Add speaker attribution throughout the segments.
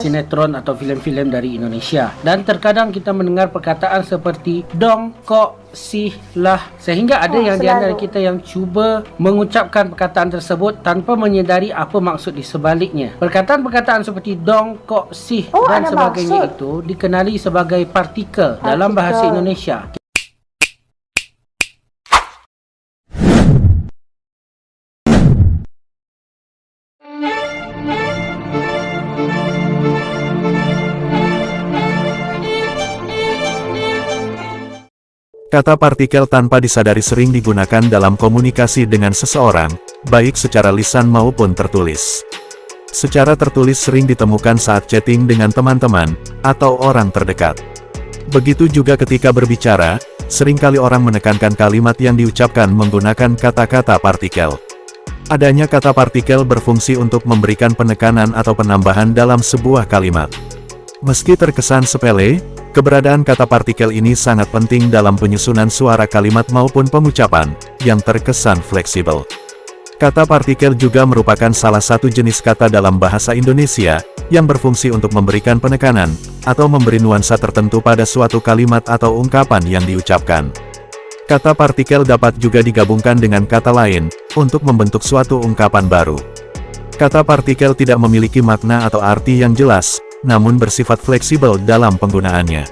Speaker 1: sinetron atau filem-filem dari Indonesia, dan terkadang kita mendengar perkataan seperti dong, kok, sih, lah, sehingga ada yang di antara kita yang cuba mengucapkan perkataan tersebut tanpa menyedari apa maksud di sebaliknya. Perkataan-perkataan seperti dong, kok, sih dan sebagainya itu dikenali sebagai partikel dalam bahasa Indonesia.
Speaker 2: Kata partikel tanpa disadari sering digunakan dalam komunikasi dengan seseorang, baik secara lisan maupun tertulis. Secara tertulis sering ditemukan saat chatting dengan teman-teman, atau orang terdekat. Begitu juga ketika berbicara, seringkali orang menekankan kalimat yang diucapkan menggunakan kata-kata partikel. Adanya kata partikel berfungsi untuk memberikan penekanan atau penambahan dalam sebuah kalimat. Meski terkesan sepele, keberadaan kata partikel ini sangat penting dalam penyusunan suara kalimat maupun pengucapan, yang terkesan fleksibel. Kata partikel juga merupakan salah satu jenis kata dalam bahasa Indonesia, yang berfungsi untuk memberikan penekanan, atau memberi nuansa tertentu pada suatu kalimat atau ungkapan yang diucapkan. Kata partikel dapat juga digabungkan dengan kata lain, untuk membentuk suatu ungkapan baru. Kata partikel tidak memiliki makna atau arti yang jelas, namun bersifat fleksibel dalam penggunaannya.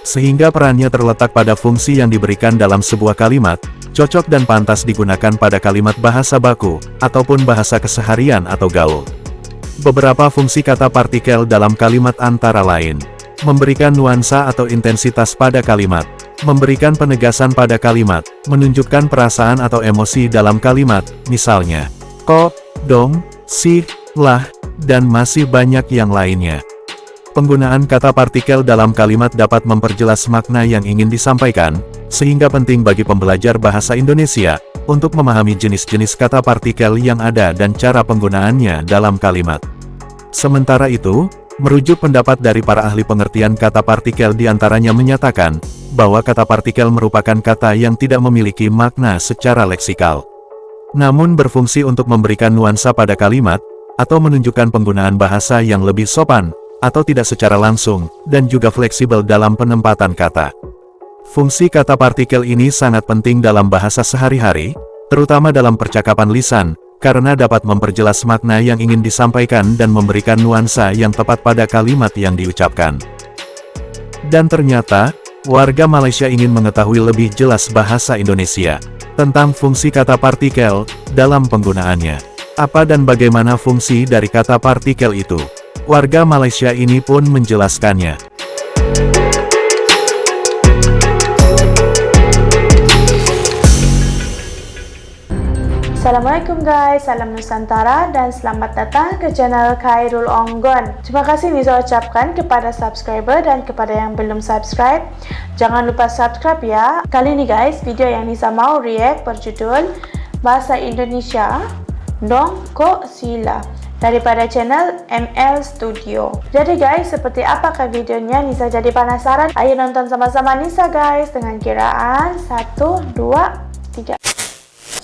Speaker 2: Sehingga perannya terletak pada fungsi yang diberikan dalam sebuah kalimat, cocok dan pantas digunakan pada kalimat bahasa baku, ataupun bahasa keseharian atau gaul. Beberapa fungsi kata partikel dalam kalimat antara lain: memberikan nuansa atau intensitas pada kalimat, memberikan penegasan pada kalimat, menunjukkan perasaan atau emosi dalam kalimat, misalnya, kok, dong, sih, lah, dan masih banyak yang lainnya. Penggunaan kata partikel dalam kalimat dapat memperjelas makna yang ingin disampaikan, sehingga penting bagi pembelajar bahasa Indonesia, untuk memahami jenis-jenis kata partikel yang ada dan cara penggunaannya dalam kalimat. Sementara itu, merujuk pendapat dari para ahli pengertian kata partikel diantaranya menyatakan, bahwa kata partikel merupakan kata yang tidak memiliki makna secara leksikal, namun berfungsi untuk memberikan nuansa pada kalimat, atau menunjukkan penggunaan bahasa yang lebih sopan, atau tidak secara langsung, dan juga fleksibel dalam penempatan kata. Fungsi kata partikel ini sangat penting dalam bahasa sehari-hari, terutama dalam percakapan lisan, karena dapat memperjelas makna yang ingin disampaikan dan memberikan nuansa yang tepat pada kalimat yang diucapkan. Dan ternyata, warga Malaysia ingin mengetahui lebih jelas bahasa Indonesia tentang fungsi kata partikel dalam penggunaannya. Apa dan bagaimana fungsi dari kata partikel itu? Warga Malaysia ini pun menjelaskannya.
Speaker 3: Assalamualaikum guys, salam Nusantara dan selamat datang ke channel Khairul Onggon. Terima kasih Niza ucapkan kepada subscriber dan kepada yang belum subscribe. Jangan lupa subscribe ya. Kali ini guys, video yang Niza mau react berjudul Bahasa Indonesia Dong Kok Sila daripada channel ML Studio. Jadi guys, seperti apakah videonya? Nisa jadi penasaran. Ayo nonton sama-sama Nisa guys, dengan kiraan 1, 2, 3.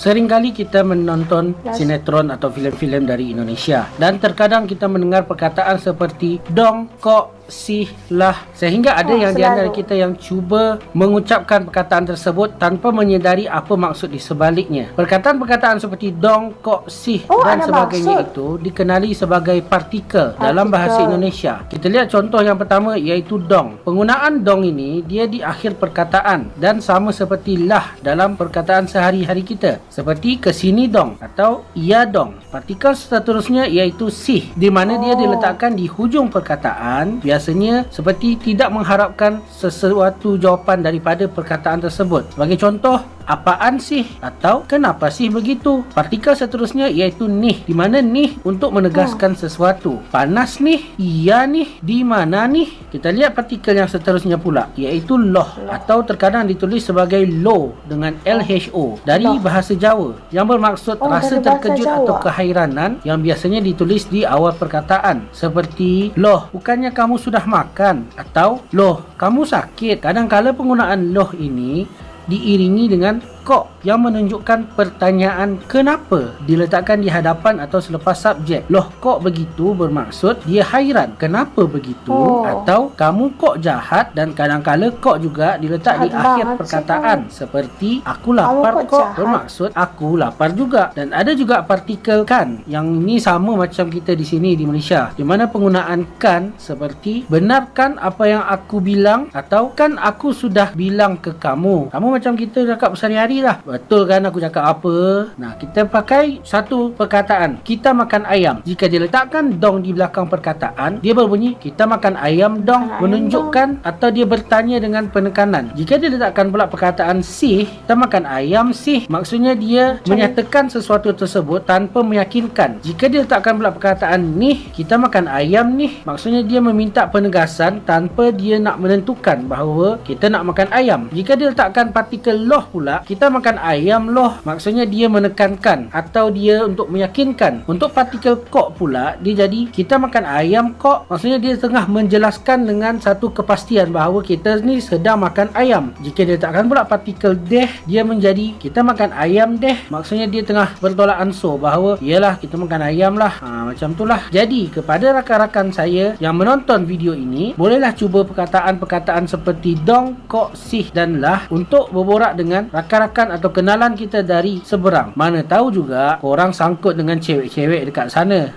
Speaker 1: Seringkali kita menonton sinetron atau filem-filem dari Indonesia, dan terkadang kita mendengar perkataan seperti dong, kok, sih, lah, sehingga ada yang di antara kita yang cuba mengucapkan perkataan tersebut tanpa menyedari apa maksud di sebaliknya. Perkataan-perkataan seperti dong, kok, sih dan sebagainya itu dikenali sebagai partikel dalam bahasa Indonesia. Kita lihat contoh yang pertama, iaitu dong. Penggunaan dong ini dia di akhir perkataan dan sama seperti lah dalam perkataan sehari-hari kita, seperti kesini dong atau iya dong. Partikel seterusnya iaitu sih, di mana dia diletakkan di hujung perkataan, biasanya seperti tidak mengharapkan sesuatu jawapan daripada perkataan tersebut. Sebagai contoh, apaan sih atau kenapa sih begitu. Partikel seterusnya iaitu nih, di mana nih untuk menegaskan sesuatu. Panas nih, iya nih, di mana nih. Kita lihat partikel yang seterusnya pula, iaitu loh, atau terkadang ditulis sebagai lo dengan LHO dari bahasa Jawa, yang bermaksud rasa terkejut atau kehairanan, yang biasanya ditulis di awal perkataan, seperti loh, bukannya kamu sudah makan, atau loh, kamu sakit. Kadang-kala penggunaan loh ini diiringi dengan kok yang menunjukkan pertanyaan kenapa diletakkan di hadapan atau selepas subjek. Loh, kok begitu bermaksud dia hairan. Kenapa begitu? Atau kamu kok jahat, dan kadang-kala kok juga diletak di akhir perkataan. Seperti aku lapar kok bermaksud aku lapar juga. Dan ada juga partikel kan, yang ini sama macam kita di sini di Malaysia, di mana penggunaan kan seperti benarkan apa yang aku bilang, atau kan aku sudah bilang ke kamu. Kamu macam kita cakap sehari-hari lah. Betul kan aku cakap apa? Nah, kita pakai satu perkataan, kita makan ayam. Jika diletakkan dong di belakang perkataan, dia berbunyi kita makan ayam dong, menunjukkan atau dia bertanya dengan penekanan. Jika diletakkan pula perkataan sih, kita makan ayam sih, maksudnya dia menyatakan sesuatu tersebut tanpa meyakinkan. Jika diletakkan pula perkataan nih, kita makan ayam nih, maksudnya dia meminta penegasan tanpa dia nak menentukan bahawa kita nak makan ayam. Jika diletakkan partikel loh pula, kita makan ayam loh, maksudnya dia menekankan atau dia untuk meyakinkan. Untuk partikel kok pula, dia jadi kita makan ayam kok, maksudnya dia tengah menjelaskan dengan satu kepastian bahawa kita ni sedang makan ayam. Jika diletakkan pula partikel deh, dia menjadi kita makan ayam deh, maksudnya dia tengah bertolak ansur bahawa iyalah kita makan ayam lah. Macam tu lah. Jadi kepada rakan-rakan saya yang menonton video ini, bolehlah cuba perkataan-perkataan seperti dong, kok, sih dan lah untuk berborak dengan rakan-rakan atau kenalan kita dari seberang. Mana tahu juga korang sangkut dengan cewek-cewek dekat sana.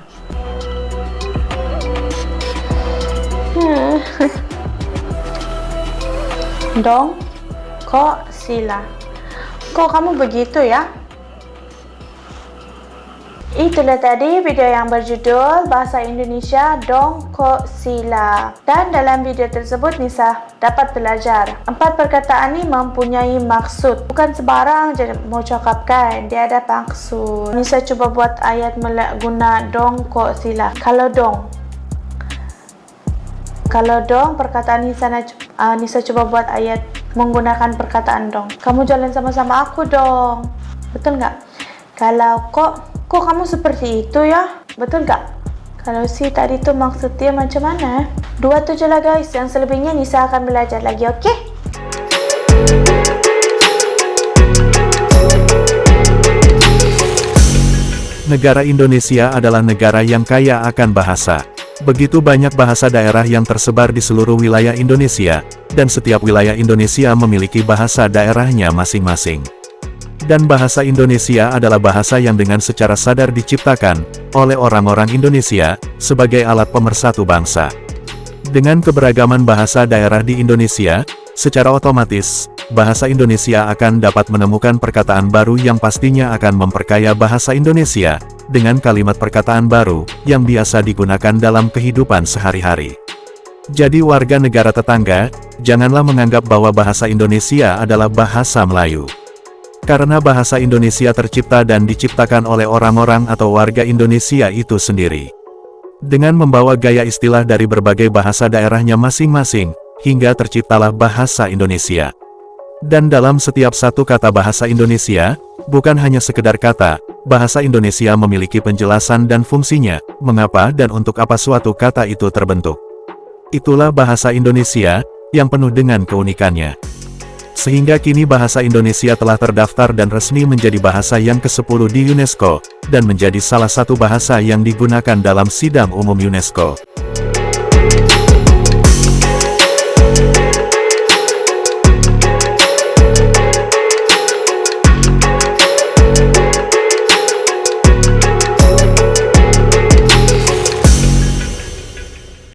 Speaker 3: Dong, kok, sila. Kok kamu begitu ya? Itulah tadi video yang berjudul Bahasa Indonesia Dong, Kok, Sila. Dan dalam video tersebut Nisa dapat belajar 4 perkataan ini mempunyai maksud. Bukan sebarang je mau cakapkan, dia ada maksud. Nisa cuba buat ayat guna dong, kok, sila. Kalau dong perkataan Nisa coba buat ayat menggunakan perkataan dong. Kamu jalan sama-sama aku dong. Betul nggak? Kalau kok kamu seperti itu ya? Betul nggak? Kalau si tadi tu maksud dia macam mana? 2 tu je lah guys. Yang selebihnya Nisa akan belajar lagi, okey?
Speaker 2: Negara Indonesia adalah negara yang kaya akan bahasa. Begitu banyak bahasa daerah yang tersebar di seluruh wilayah Indonesia, dan setiap wilayah Indonesia memiliki bahasa daerahnya masing-masing. Dan bahasa Indonesia adalah bahasa yang dengan secara sadar diciptakan oleh orang-orang Indonesia sebagai alat pemersatu bangsa. Dengan keberagaman bahasa daerah di Indonesia, secara otomatis, bahasa Indonesia akan dapat menemukan perkataan baru yang pastinya akan memperkaya bahasa Indonesia dengan kalimat perkataan baru yang biasa digunakan dalam kehidupan sehari-hari. Jadi warga negara tetangga, janganlah menganggap bahwa bahasa Indonesia adalah bahasa Melayu. Karena bahasa Indonesia tercipta dan diciptakan oleh orang-orang atau warga Indonesia itu sendiri. Dengan membawa gaya istilah dari berbagai bahasa daerahnya masing-masing, hingga terciptalah bahasa Indonesia. Dan dalam setiap satu kata bahasa Indonesia, bukan hanya sekedar kata, bahasa Indonesia memiliki penjelasan dan fungsinya, mengapa dan untuk apa suatu kata itu terbentuk. Itulah bahasa Indonesia, yang penuh dengan keunikannya. Sehingga kini bahasa Indonesia telah terdaftar dan resmi menjadi bahasa yang ke-10 di UNESCO, dan menjadi salah satu bahasa yang digunakan dalam Sidang Umum UNESCO.